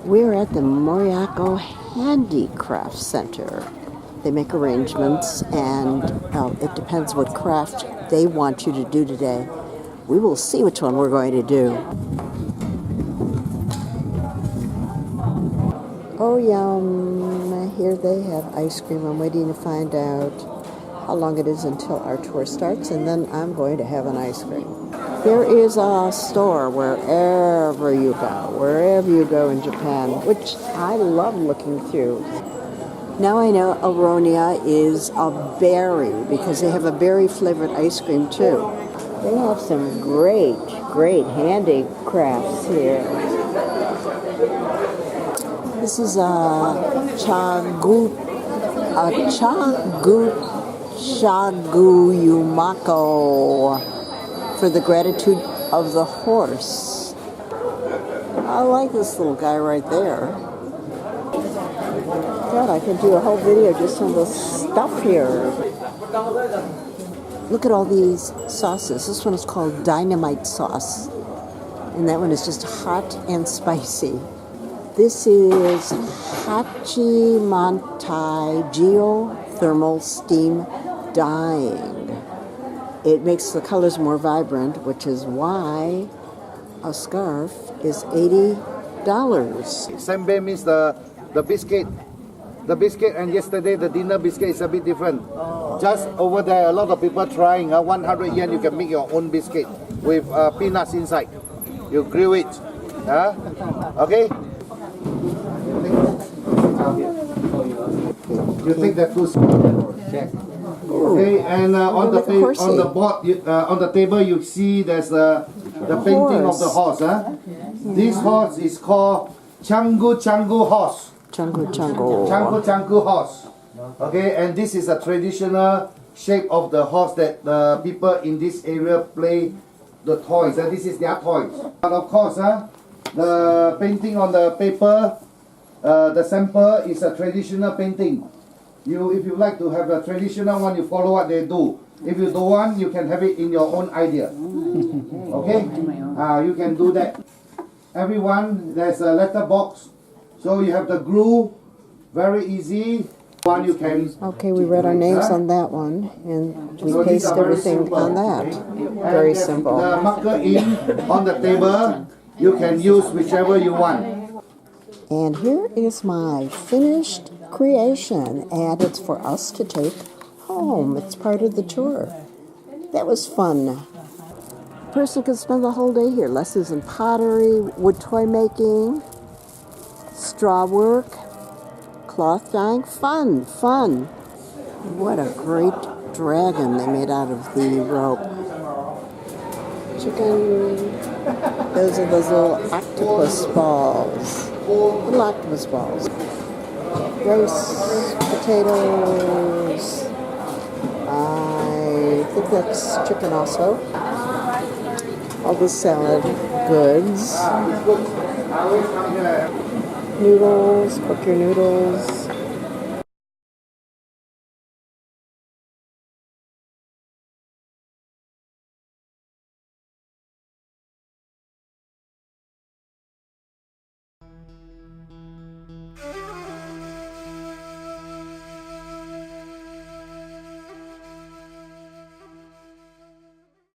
We're at the Morioka Handy-Craft Center. They make arrangements, and it depends what craft they want you to do today. We will see which one we're going to do. Oh, yum. Here they have ice cream. I'm waiting to find out how long it is until our tour starts, and then I'm going to have an ice cream. There is a store wherever you go in Japan, which I love looking through. Now I know Aronia is a berry because they have a berry-flavored ice cream too. They have some great handicrafts here. This is a Chagu-Chagu Yumako for the gratitude of the horse. I like this little guy right there. God, I could do a whole video just on the stuff here. Look at all these sauces. This one is called dynamite sauce. And that one is just hot and spicy. This is Hachimantai geothermal steam dyeing. It makes the colors more vibrant, which is why a scarf is $80. Senbei means the biscuit. The biscuit, and yesterday the dinner biscuit is a bit different. Just over there, a lot of people trying. 100 yen, you can make your own biscuit with peanuts inside. You grill it. Okay? You take that two spoons. Check. Okay, and on the table you see there's the painting of the horse. This horse is called Chagu-Chagu horse. Chagu-Chagu horse. Okay, and this is a traditional shape of the horse that the people in this area play the toys. This is their toys. But of course, the painting on the paper, the sample is a traditional painting. If you like to have a traditional one, you follow what they do. If you don't want, you can have it in your own idea. Okay? You can do that. Everyone, there's a letter box. So you have the glue, very easy. One you can. Okay, we read our names on that one, and we paste everything on that. Very simple. The marker in on the table, you can use whichever you want. And here is my finished creation, and it's for us to take home. It's part of the tour. That was fun. A person could spend the whole day here. Lessons in pottery, wood toy making, straw work, cloth dyeing. Fun. What a great dragon they made out of the rope. Chicken. Those are those little octopus balls. Little octopus balls. Rice, potatoes. I think that's chicken also. All the salad goods. Noodles, cook your noodles.